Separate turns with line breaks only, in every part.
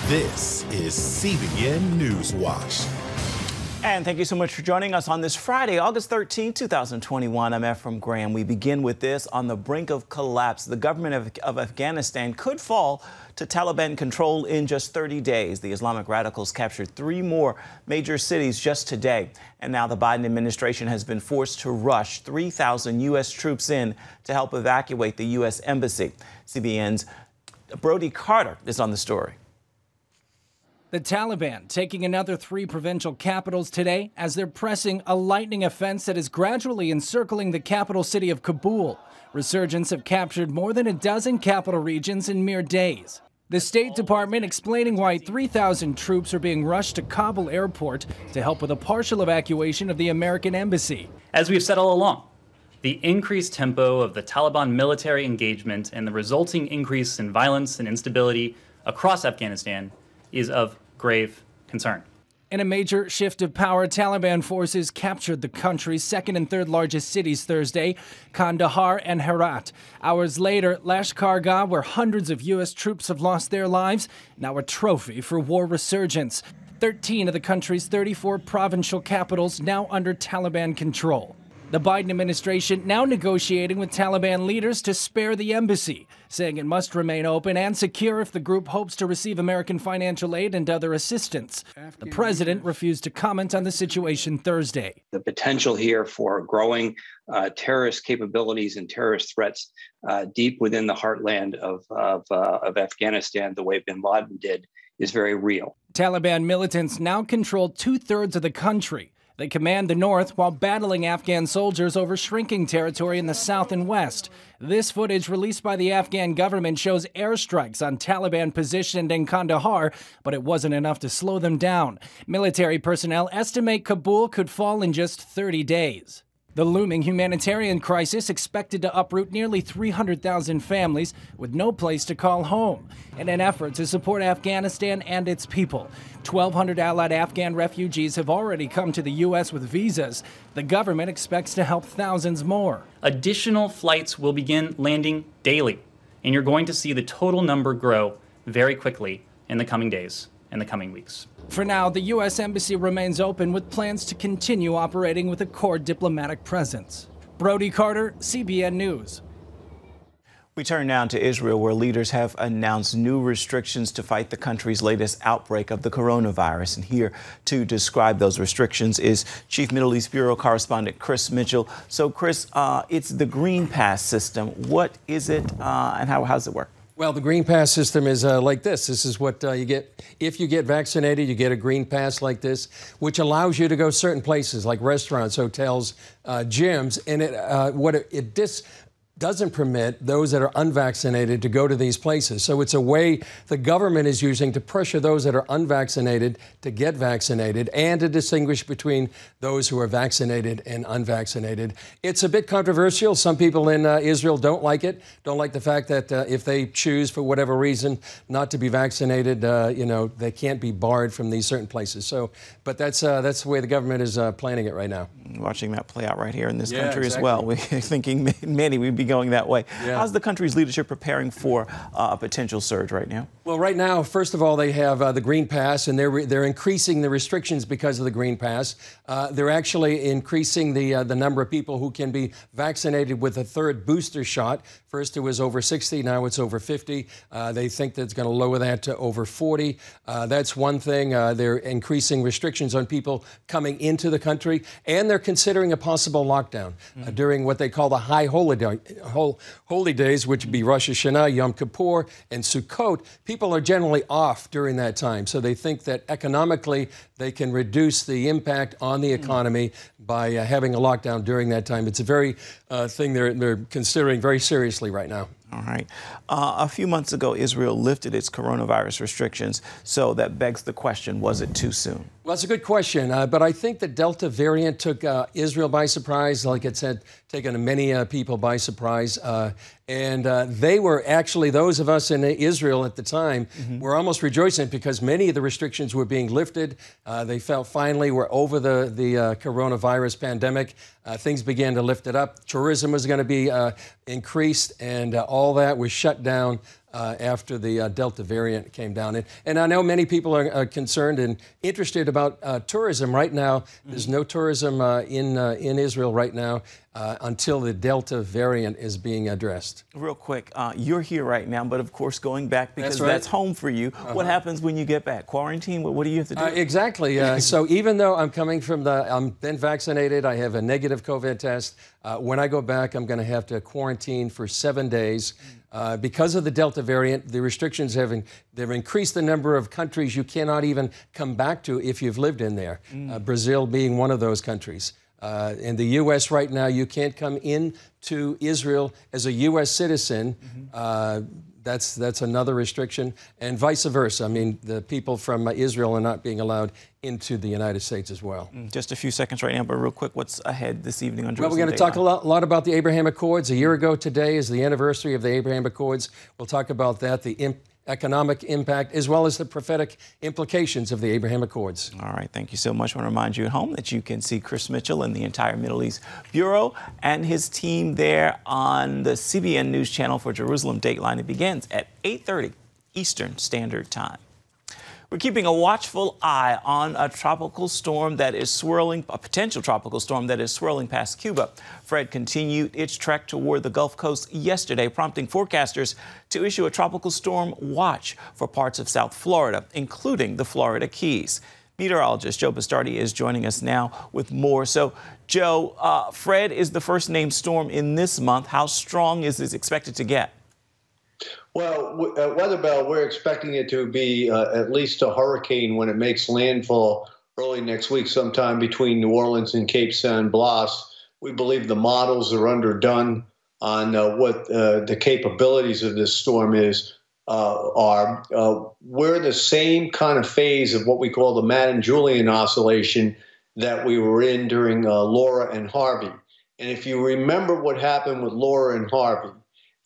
This is CBN NewsWatch.
And thank you so much for joining us on this Friday, August 13, 2021. I'm Ephraim Graham. We begin with this. On the brink of collapse, the government of Afghanistan could fall to Taliban control in just 30 days. The Islamic radicals captured 3 more major cities just today. And now the Biden administration has been forced to rush 3,000 U.S. troops in to help evacuate the U.S. embassy. CBN's Brody Carter is on the story.
The Taliban taking another 3 provincial capitals today as they're pressing a lightning offense that is gradually encircling the capital city of Kabul. Resurgents have captured more than a dozen capital regions in mere days. The State Department explaining why 3,000 troops are being rushed to Kabul airport to help with a partial evacuation of the American embassy.
As we've said all along, the increased tempo of the Taliban military engagement and the resulting increase in violence and instability across Afghanistan is of grave concern.
In a major shift of power, Taliban forces captured the country's second and third largest cities Thursday, Kandahar and Herat. Hours later, Lashkar-Gah, where hundreds of U.S. troops have lost their lives, now a trophy for war resurgence. 13 of the country's 34 provincial capitals now under Taliban control. The Biden administration now negotiating with Taliban leaders to spare the embassy, saying it must remain open and secure if the group hopes to receive American financial aid and other assistance. The president refused to comment on the situation Thursday.
The potential here for growing terrorist capabilities and terrorist threats deep within the heartland of Afghanistan, the way bin Laden did, is very real.
Taliban militants now control 2/3 of the country. They command the north while battling Afghan soldiers over shrinking territory in the south and west. This footage released by the Afghan government shows airstrikes on Taliban positioned in Kandahar, but it wasn't enough to slow them down. Military personnel estimate Kabul could fall in just 30 days. The looming humanitarian crisis expected to uproot nearly 300,000 families with no place to call home. In an effort to support Afghanistan and its people, 1,200 allied Afghan refugees have already come to the U.S. with visas. The government expects to help thousands more.
Additional flights will begin landing daily, and you're going to see the total number grow very quickly in the coming days and the coming weeks.
For now, the U.S. Embassy remains open with plans to continue operating with a core diplomatic presence. Brody Carter, CBN News.
We turn now to Israel, where leaders have announced new restrictions to fight the country's latest outbreak of the coronavirus. And here to describe those restrictions is Chief Middle East Bureau correspondent Chris Mitchell. So, Chris, it's the Green Pass system. What is it and how does it work?
Well, the Green Pass system is like this. This is what you get. If you get vaccinated, you get a Green Pass like this, which allows you to go certain places like restaurants, hotels, gyms. And this doesn't permit those that are unvaccinated to go to these places. So it's a way the government is using to pressure those that are unvaccinated to get vaccinated and to distinguish between those who are vaccinated and unvaccinated. It's a bit controversial. Some people in Israel don't like it, don't like the fact that if they choose for whatever reason not to be vaccinated, they can't be barred from these certain places. So, but that's the way the government is planning it right now.
Watching that play out right here in this country as well. We're thinking many we'd be going that way. Yeah. How's the country's leadership preparing for a potential surge right now?
Well, right now, first of all, they have the Green Pass, and they're increasing the restrictions because of the Green Pass. They're actually increasing the number of people who can be vaccinated with a third booster shot. First, it was over 60. Now it's over 50. They think that it's going to lower that to over 40. That's one thing. They're increasing restrictions on people coming into the country, and they're considering a possible lockdown during what they call the high holy days, which would be Rosh Hashanah, Yom Kippur, and Sukkot. People are generally off during that time, so they think that economically they can reduce the impact on the economy by having a lockdown during that time. It's a very thing they're considering very seriously right now.
All right. A few months ago, Israel lifted its coronavirus restrictions. So that begs the question, was it too soon?
Well, that's a good question. But I think the Delta variant took Israel by surprise, like it said, taken many people by surprise. And they were actually, those of us in Israel at the time, were almost rejoicing because many of the restrictions were being lifted. They felt finally we're over the coronavirus pandemic. Things began to lift it up. Tourism was going to be increased, and all that was shut down after the Delta variant came down. And I know many people are concerned and interested about tourism right now. There's no tourism in Israel right now until the Delta variant is being addressed.
Real quick, you're here right now, but of course going back because that's home for you. What happens when you get back? Quarantine? What do you have to do?
Exactly. So even though I'm coming from I'm been vaccinated, I have a negative COVID test. When I go back, I'm going to have to quarantine for 7 days. Because of the Delta variant, the restrictions they've increased the number of countries you cannot even come back to if you've lived in there. Brazil being one of those countries. In the U.S. right now, you can't come into Israel as a U.S. citizen. That's another restriction, and vice versa. I mean, the people from Israel are not being allowed into the United States as well.
Just a few seconds right now, but real quick, what's ahead this evening on Jerusalem?
Well, we're going to talk a lot about the Abraham Accords. A year ago today is the anniversary of the Abraham Accords. We'll talk about that, the economic impact, as well as the prophetic implications of the Abraham Accords.
All right, thank you so much. I want to remind you at home that you can see Chris Mitchell and the entire Middle East Bureau and his team there on the CBN News Channel for Jerusalem Dateline. It begins at 8:30 Eastern Standard Time. We're keeping a watchful eye on a tropical storm that is swirling, a potential tropical storm that is swirling past Cuba. Fred continued its trek toward the Gulf Coast yesterday, prompting forecasters to issue a tropical storm watch for parts of South Florida, including the Florida Keys. Meteorologist Joe Bastardi is joining us now with more. So, Joe, Fred is the first named storm in this month. How strong is this expected to get?
Well, Weather Bell, we're expecting it to be at least a hurricane when it makes landfall early next week, sometime between New Orleans and Cape San Blas. We believe the models are underdone on what the capabilities of this storm are. We're in the same kind of phase of what we call the Madden-Julian oscillation that we were in during Laura and Harvey. And if you remember what happened with Laura and Harvey,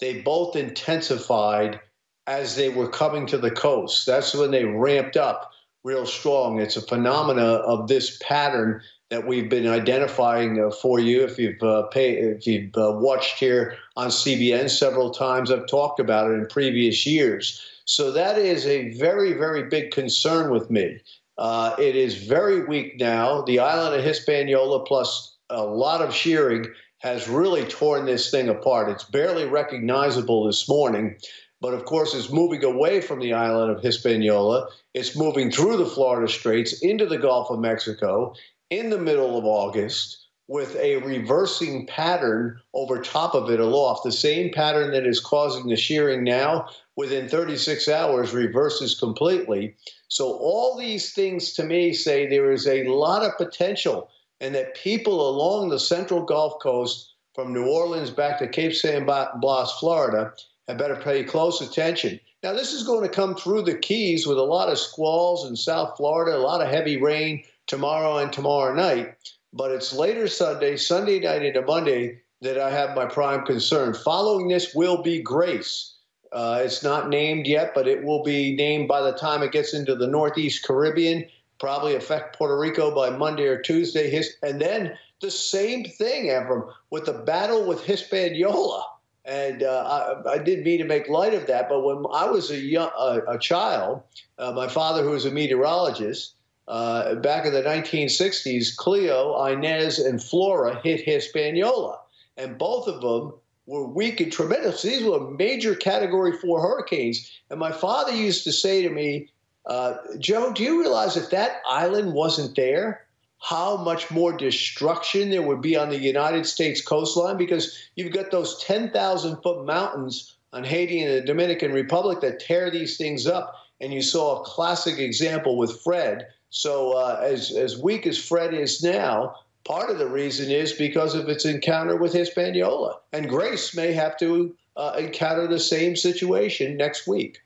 they both intensified as they were coming to the coast. That's when they ramped up real strong. It's a phenomena of this pattern that we've been identifying for you. If you've watched here on CBN several times, I've talked about it in previous years. So that is a very, very big concern with me. It is very weak now. The island of Hispaniola plus a lot of shearing has really torn this thing apart. It's barely recognizable this morning, but of course it's moving away from the island of Hispaniola. It's moving through the Florida Straits into the Gulf of Mexico in the middle of August with a reversing pattern over top of it aloft. The same pattern that is causing the shearing now, within 36 hours, reverses completely. So all these things to me say there is a lot of potential, and that people along the central Gulf Coast from New Orleans back to Cape San Blas, Florida, had better pay close attention. Now, this is going to come through the Keys with a lot of squalls in South Florida, a lot of heavy rain tomorrow and tomorrow night. But it's later Sunday night into Monday, that I have my prime concern. Following this will be Grace. It's not named yet, but it will be named by the time it gets into the Northeast Caribbean. Probably affect Puerto Rico by Monday or Tuesday. And then the same thing, Ephraim, with the battle with Hispaniola. And I didn't mean to make light of that, but when I was a child, my father, who was a meteorologist, back in the 1960s, Cleo, Inez, and Flora hit Hispaniola. And both of them were weak and tremendous. These were major Category 4 hurricanes. And my father used to say to me, Joe, do you realize if that island wasn't there, how much more destruction there would be on the United States coastline? Because you've got those 10,000-foot mountains on Haiti and the Dominican Republic that tear these things up. And you saw a classic example with Fred. So as weak as Fred is now, part of the reason is because of its encounter with Hispaniola. And Grace may have to encounter the same situation next week.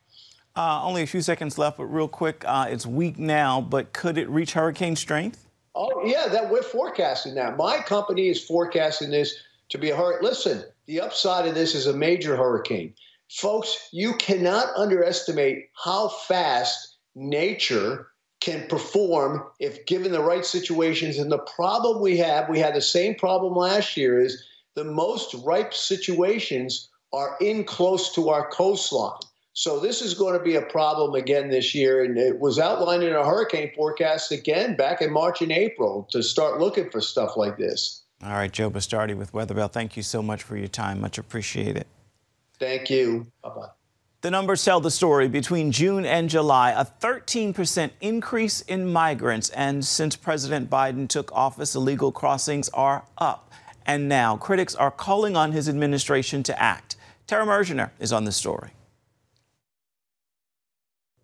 Only a few seconds left, but real quick, it's weak now, but could it reach hurricane strength?
Oh, yeah, that we're forecasting that. My company is forecasting this to be a hurricane. Listen, the upside of this is a major hurricane. Folks, you cannot underestimate how fast nature can perform if given the right situations. And the problem we had the same problem last year, is the most ripe situations are in close to our coastline. So this is going to be a problem again this year. And it was outlined in a hurricane forecast again back in March and April to start looking for stuff like this.
All right, Joe Bastardi with Weather Bell. Thank you so much for your time. Much appreciated.
Thank you. Bye-bye.
The numbers tell the story. Between June and July, a 13% increase in migrants. And since President Biden took office, illegal crossings are up. And now critics are calling on his administration to act. Tara Mergener is on the story.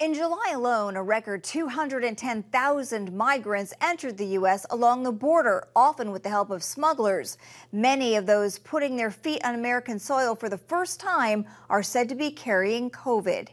In July alone, a record 210,000 migrants entered the U.S. along the border, often with the help of smugglers. Many of those putting their feet on American soil for the first time are said to be carrying COVID.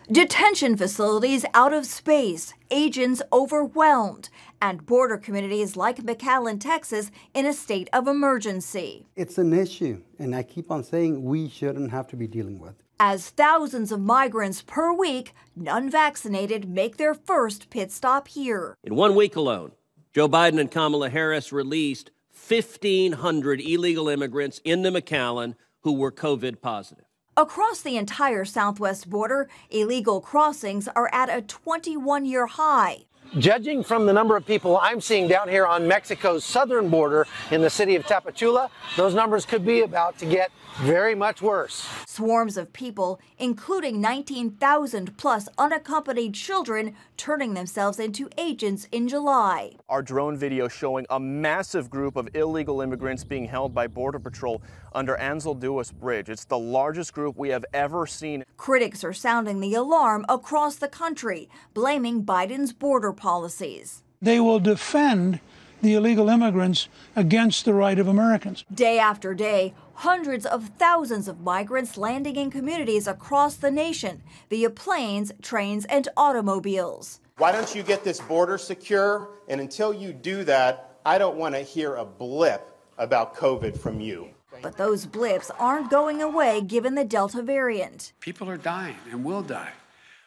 Detention facilities out of space, agents overwhelmed, and border communities like McAllen, Texas, in a state of emergency.
It's an issue, and I keep on saying we shouldn't have to be dealing with it.
As thousands of migrants per week, unvaccinated, make their first pit stop here.
In 1 week alone, Joe Biden and Kamala Harris released 1,500 illegal immigrants into McAllen who were COVID positive.
Across the entire southwest border, illegal crossings are at a 21-year high.
Judging from the number of people I'm seeing down here on Mexico's southern border in the city of Tapachula, those numbers could be about to get very much worse.
Swarms of people, including 19,000 plus unaccompanied children, turning themselves into agents in July.
Our drone video showing a massive group of illegal immigrants being held by Border Patrol under Ansel Duas Bridge. It's the largest group we have ever seen.
Critics are sounding the alarm across the country, blaming Biden's border policies.
They will defend the illegal immigrants against the right of Americans.
Day after day, hundreds of thousands of migrants landing in communities across the nation via planes, trains, and automobiles.
Why don't you get this border secure? And until you do that, I don't want to hear a blip about COVID from you.
But those blips aren't going away given the Delta variant.
People are dying and will die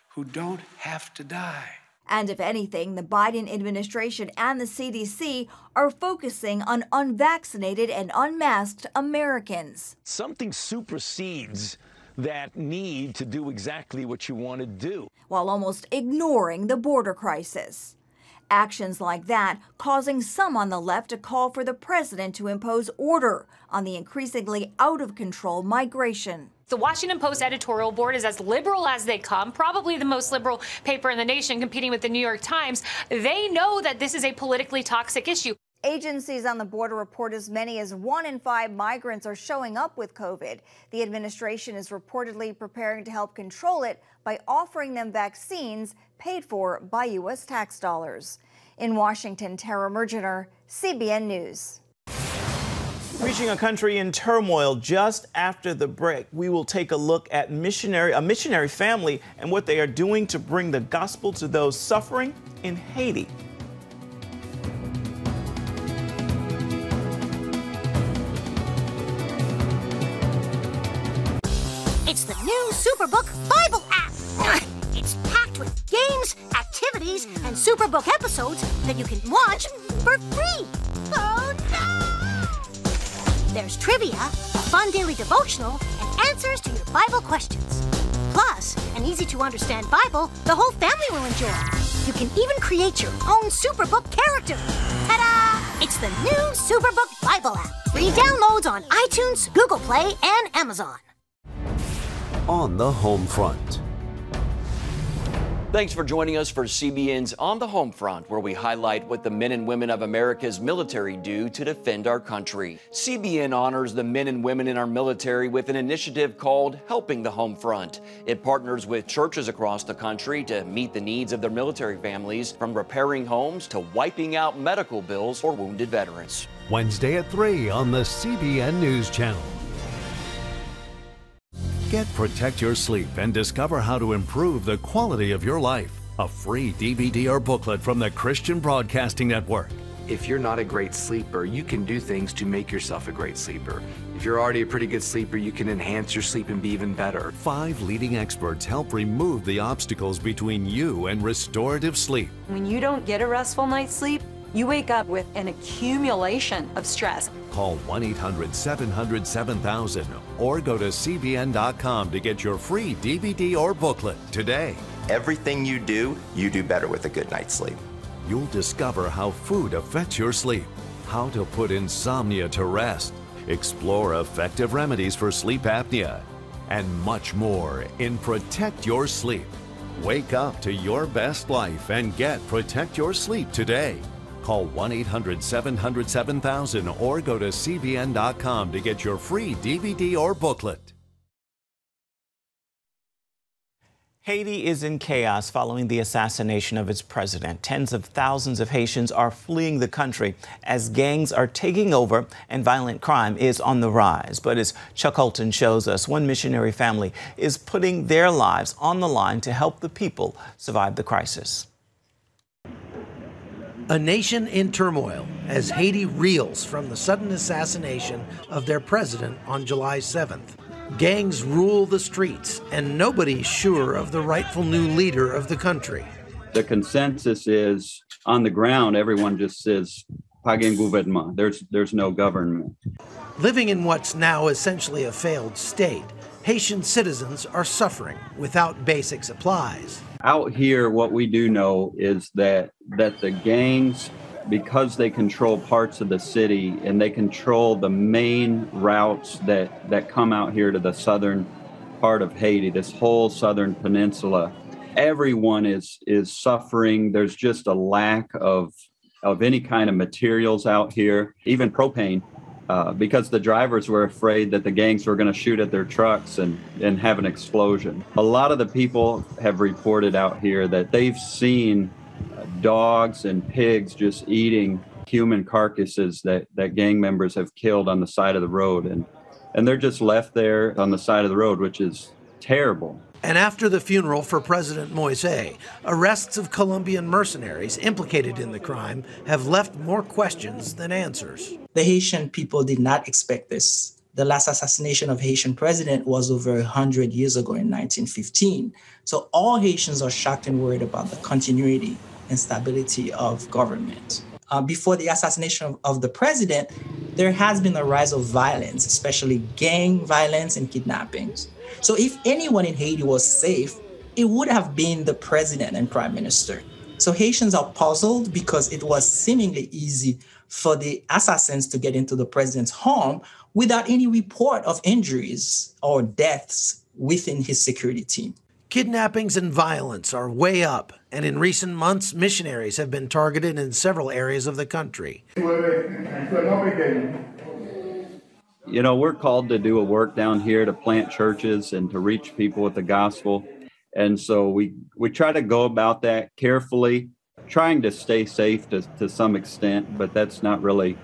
who don't have to die.
And if anything, the Biden administration and the CDC are focusing on unvaccinated and unmasked Americans.
Something supersedes that need to do exactly what you want to do,
while almost ignoring the border crisis. Actions like that causing some on the left to call for the president to impose order on the increasingly out-of-control migration.
The Washington Post editorial board is as liberal as they come, probably the most liberal paper in the nation, competing with the New York Times. They know that this is a politically toxic issue.
Agencies on the border report as many as 1 in 5 migrants are showing up with COVID. The administration is reportedly preparing to help control it by offering them vaccines paid for by U.S. tax dollars. In Washington, Tara Mergener, CBN News.
Reaching a country in turmoil. Just after the break, we will take a look at a missionary family and what they are doing to bring the gospel to those suffering in Haiti.
It's the new Superbook Bible app. It's packed with games, activities, and Superbook episodes that you can watch for free. Oh, no! There's trivia, a fun daily devotional, and answers to your Bible questions. Plus, an easy-to-understand Bible the whole family will enjoy. You can even create your own Superbook character. Ta-da! It's the new Superbook Bible app. Free downloads on iTunes, Google Play, and Amazon.
On the home front.
Thanks for joining us for CBN's On the Home Front, where we highlight what the men and women of America's military do to defend our country. CBN honors the men and women in our military with an initiative called Helping the Home Front. It partners with churches across the country to meet the needs of their military families, from repairing homes to wiping out medical bills for wounded veterans.
Wednesday at 3 on the CBN News Channel. Get Protect Your Sleep and discover how to improve the quality of your life. A free DVD or booklet from the Christian Broadcasting Network.
If you're not a great sleeper, you can do things to make yourself a great sleeper. If you're already a pretty good sleeper, you can enhance your sleep and be even better.
5 leading experts help remove the obstacles between you and restorative sleep.
When you don't get a restful night's sleep,
You wake up with an accumulation of stress.
Call 1-800-700-7000 or go to CBN.com to get your free DVD or booklet today.
Everything you do better with a good night's sleep.
You'll discover how food affects your sleep, how to put insomnia to rest, explore effective remedies for sleep apnea, and much more in Protect Your Sleep. Wake up to your best life and get Protect Your Sleep today. Call 1-800-700-7000 or go to CBN.com to get your free DVD or booklet.
Haiti is in chaos following the assassination of its president. Tens of thousands of Haitians are fleeing the country as gangs are taking over and violent crime is on the rise. But as Chuck Holton shows us, one missionary family is putting their lives on the line to help the people survive the crisis.
A nation in turmoil as Haiti reels from the sudden assassination of their president on July 7th. Gangs rule the streets, and nobody's sure of the rightful new leader of the country.
The consensus is, on the ground, everyone just says, "Pas un gouvernement." There's no government.
Living in what's now essentially a failed state, Haitian citizens are suffering without basic supplies.
Out here, what we do know is that the gangs, because they control parts of the city and they control the main routes that come out here to the southern part of Haiti, this whole southern peninsula, everyone is suffering. There's just a lack of any kind of materials out here, even propane, because the drivers were afraid that the gangs were going to shoot at their trucks and have an explosion. A lot of the people have reported out here that they've seen dogs and pigs just eating human carcasses that gang members have killed on the side of the road. And they're just left there on the side of the road, which is terrible.
And after the funeral for President Moise, arrests of Colombian mercenaries implicated in the crime have left more questions than answers.
The Haitian people did not expect this. The last assassination of Haitian president was over 100 years ago in 1915. So all Haitians are shocked and worried about the continuity and stability of government. Before the assassination of the president, there has been a rise of violence, especially gang violence and kidnappings. So if anyone in Haiti was safe, it would have been the president and prime minister. So Haitians are puzzled because it was seemingly easy for the assassins to get into the president's home without any report of injuries or deaths within his security team.
Kidnappings and violence are way up, and in recent months, missionaries have been targeted in several areas of the country.
You know, we're called to do a work down here to plant churches and to reach people with the gospel. And so we try to go about that carefully, trying to stay safe to some extent, but that's not really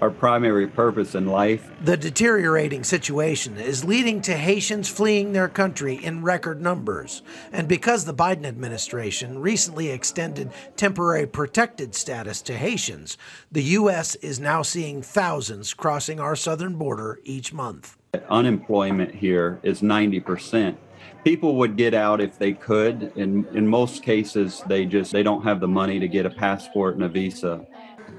our primary purpose in life.
The deteriorating situation is leading to Haitians fleeing their country in record numbers. And because the Biden administration recently extended temporary protected status to Haitians, the U.S. is now seeing thousands crossing our southern border each month.
Unemployment here is 90%. People would get out if they could. In most cases, they don't have the money to get a passport and a visa.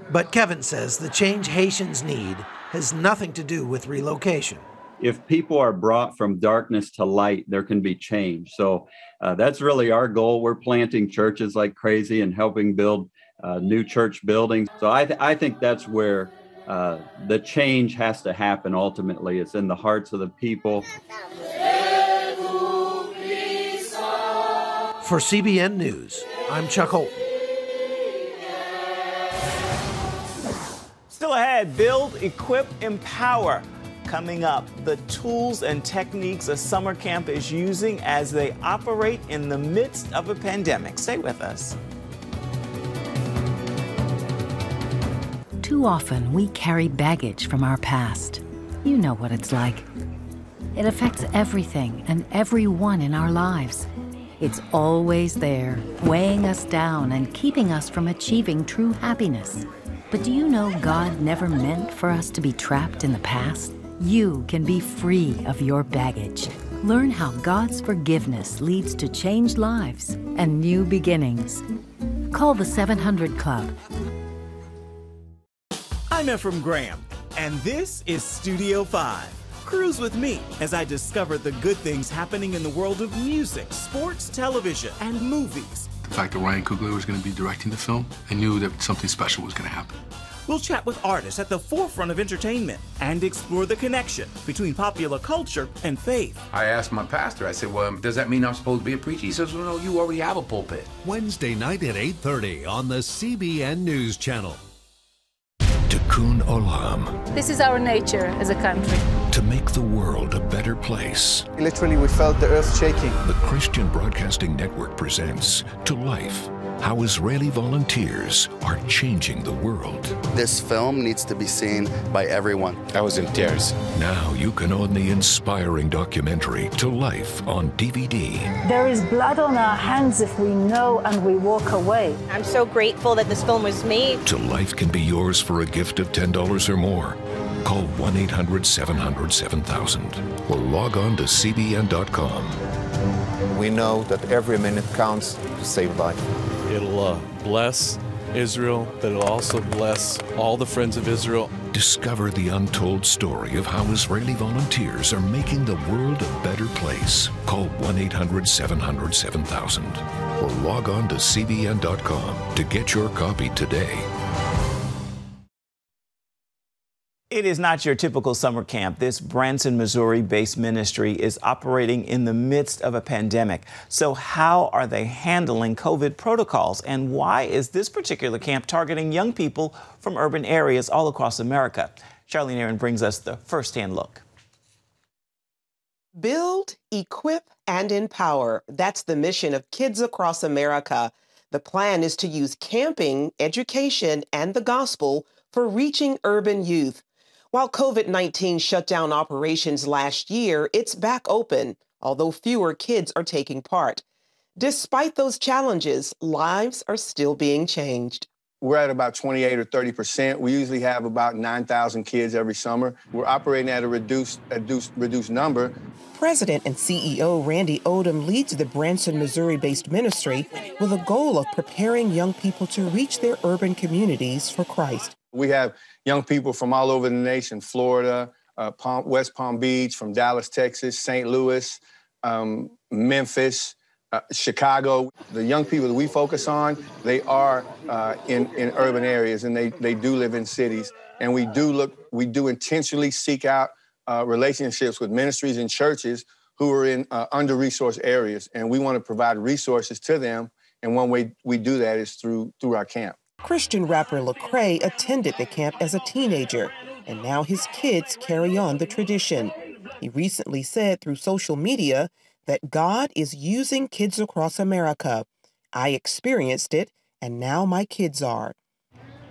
But Kevin says the change Haitians need has nothing to do with relocation.
If people are brought from darkness to light, there can be change. So that's really our goal. We're planting churches like crazy and helping build new church buildings. So I think that's where the change has to happen ultimately. It's in the hearts of the people.
For CBN News, I'm Chuck Holton.
Still ahead, build, equip, empower. Coming up, the tools and techniques a summer camp is using as they operate in the midst of a pandemic. Stay with us.
Too often, we carry baggage from our past. You know what it's like. It affects everything and everyone in our lives. It's always there, weighing us down and keeping us from achieving true happiness. But do you know God never meant for us to be trapped in the past? You can be free of your baggage. Learn how God's forgiveness leads to changed lives and new beginnings. Call the 700 Club.
I'm Ephraim Graham, and this is Studio 5. Cruise with me as I discover the good things happening in the world of music, sports, television, and movies.
The fact that Ryan Coogler was going to be directing the film, I knew that something special was going to happen.
We'll chat with artists at the forefront of entertainment and explore the connection between popular culture and faith.
I asked my pastor, I said, well, does that mean I'm supposed to be a preacher? He says, well, no, you already have a pulpit.
Wednesday night at 8:30 on the CBN News Channel.
Tikkun Olam.
This is our nature as a country.
To make the world a better place.
Literally, we felt the earth shaking.
The Christian Broadcasting Network presents To Life, how Israeli volunteers are changing the world.
This film needs to be seen by everyone.
I was in tears.
Now you can own the inspiring documentary To Life on DVD.
There is blood on our hands if we know and we walk away.
I'm so grateful that this film was made.
To Life can be yours for a gift of $10 or more. Call 1-800-700-7000 or log on to cbn.com.
We know that every minute counts to save life.
It'll bless Israel, but it'll also bless all the friends of Israel.
Discover the untold story of how Israeli volunteers are making the world a better place. Call 1-800-700-7000 or log on to cbn.com to get your copy today.
It is not your typical summer camp. This Branson, Missouri-based ministry is operating in the midst of a pandemic. So how are they handling COVID protocols? And why is this particular camp targeting young people from urban areas all across America? Charlene Aaron brings us the first-hand look.
Build, equip, and empower. That's the mission of Kids Across America. The plan is to use camping, education, and the gospel for reaching urban youth. While COVID-19 shut down operations last year, it's back open, although fewer kids are taking part. Despite those challenges, lives are still being changed.
We're at about 28 or 30%. We usually have about 9,000 kids every summer. We're operating at a reduced number.
President and CEO Randy Odom leads the Branson, Missouri-based ministry with a goal of preparing young people to reach their urban communities for Christ.
We have young people from all over the nation, Florida, West Palm Beach, from Dallas, Texas, St. Louis, Memphis, Chicago. The young people that we focus on, they are in urban areas, and they do live in cities. And we do intentionally seek out relationships with ministries and churches who are in under-resourced areas, and we want to provide resources to them. And one way we do that is through our camp.
Christian rapper Lecrae attended the camp as a teenager, and now his kids carry on the tradition. He recently said through social media that God is using Kids Across America. I experienced it, and now my kids are.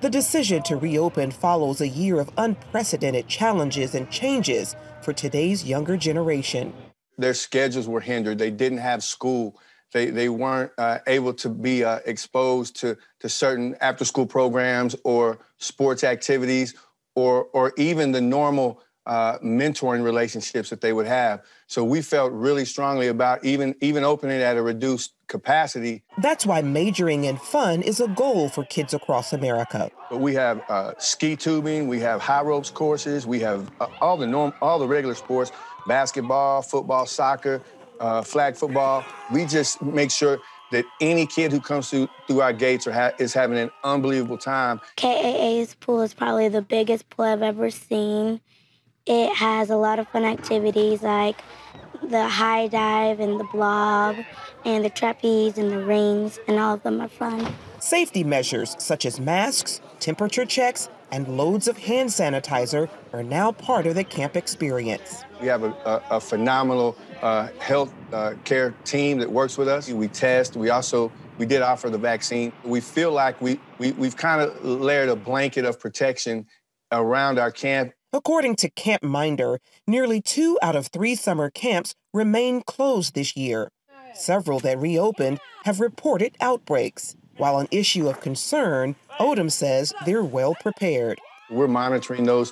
The decision to reopen follows a year of unprecedented challenges and changes for today's younger generation.
Their schedules were hindered. They didn't have school. They weren't able to be exposed to certain after-school programs or sports activities or even the normal mentoring relationships that they would have. So we felt really strongly about even opening at a reduced capacity.
That's why majoring in fun is a goal for Kids Across America.
But we have ski tubing, we have high ropes courses, we have all the regular sports, basketball, football, soccer, flag football. We just make sure that any kid who comes through our gates is having an unbelievable time.
KAA's pool is probably the biggest pool I've ever seen. It has a lot of fun activities like the high dive and the blob and the trapeze and the rings, and all of them are fun.
Safety measures such as masks, temperature checks, and loads of hand sanitizer are now part of the camp experience.
We have a phenomenal health care team that works with us. We test. We did offer the vaccine. We feel like we've kind of layered a blanket of protection around our camp.
According to Camp Minder, nearly 2 out of 3 summer camps remain closed this year. Several that reopened have reported outbreaks. While an issue of concern, Odom says they're well prepared.
We're monitoring the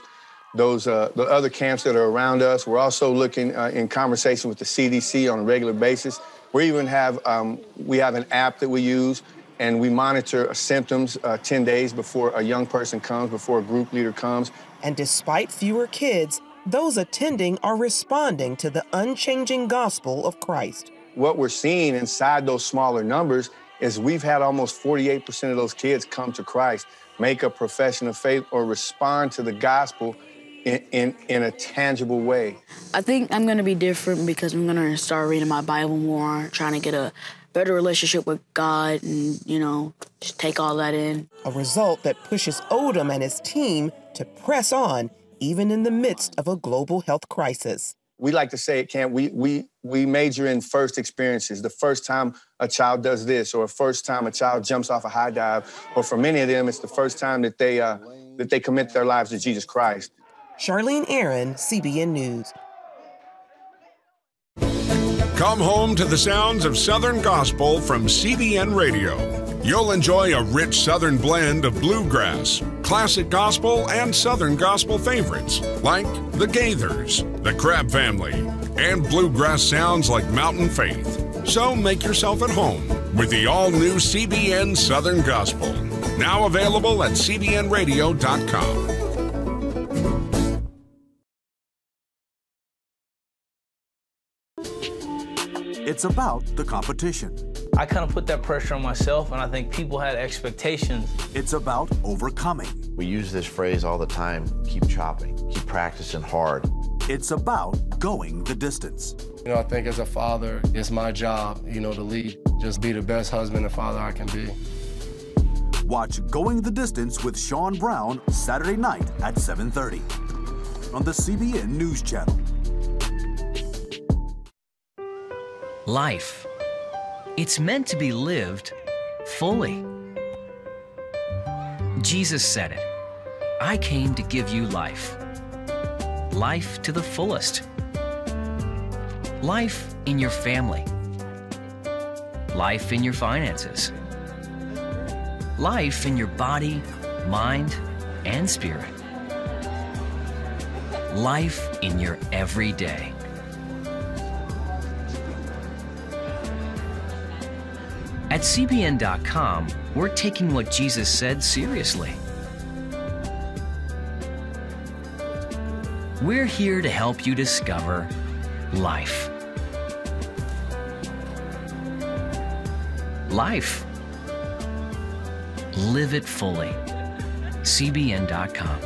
other camps that are around us. We're also looking in conversation with the CDC on a regular basis. We even have an app that we use, and we monitor symptoms 10 days before a young person comes, before a group leader comes.
And despite fewer kids, those attending are responding to the unchanging gospel of Christ.
What we're seeing inside those smaller numbers is we've had almost 48% of those kids come to Christ, make a profession of faith, or respond to the gospel in a tangible way.
I think I'm going to be different because I'm going to start reading my Bible more, trying to get a better relationship with God and, you know, just take all that in.
A result that pushes Odom and his team to press on, even in the midst of a global health crisis.
We like to say at camp, we major in first experiences. The first time a child does this, or first time a child jumps off a high dive, or for many of them, it's the first time that they commit their lives to Jesus Christ.
Charlene Aaron, CBN News.
Come home to the sounds of Southern Gospel from CBN Radio. You'll enjoy a rich Southern blend of bluegrass, classic gospel, and Southern gospel favorites like the Gaithers, the Crab Family, and bluegrass sounds like Mountain Faith. So make yourself at home with the all-new CBN Southern Gospel, now available at cbnradio.com.
It's about the competition.
I kind of put that pressure on myself, and I think people had expectations.
It's about overcoming.
We use this phrase all the time, keep chopping, keep practicing hard.
It's about going the distance.
You know, I think as a father, it's my job, you know, to lead. Just be the best husband and father I can be.
Watch Going the Distance with Sean Brown Saturday night at 7:30 on the CBN News Channel.
Life. It's meant to be lived fully. Jesus said it. I came to give you life. Life to the fullest. Life in your family. Life in your finances. Life in your body, mind, and spirit. Life in your everyday. At CBN.com, we're taking what Jesus said seriously. We're here to help you discover life. Life. Live it fully. CBN.com.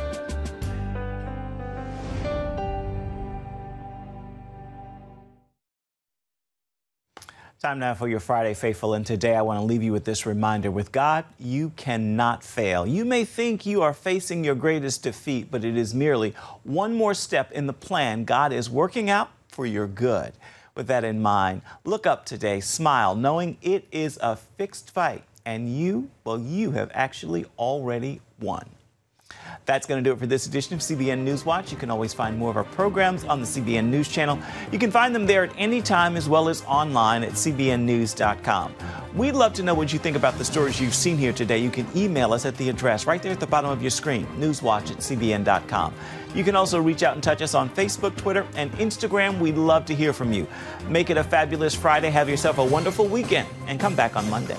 Time now for your Friday Faithful, and today I want to leave you with this reminder. With God, you cannot fail. You may think you are facing your greatest defeat, but it is merely one more step in the plan God is working out for your good. With that in mind, look up today, smile, knowing it is a fixed fight, and you have actually already won. That's going to do it for this edition of CBN NewsWatch. You can always find more of our programs on the CBN News Channel. You can find them there at any time, as well as online at cbnnews.com. We'd love to know what you think about the stories you've seen here today. You can email us at the address right there at the bottom of your screen, newswatch@cbn.com. You can also reach out and touch us on Facebook, Twitter, and Instagram. We'd love to hear from you. Make it a fabulous Friday. Have yourself a wonderful weekend, and come back on Monday.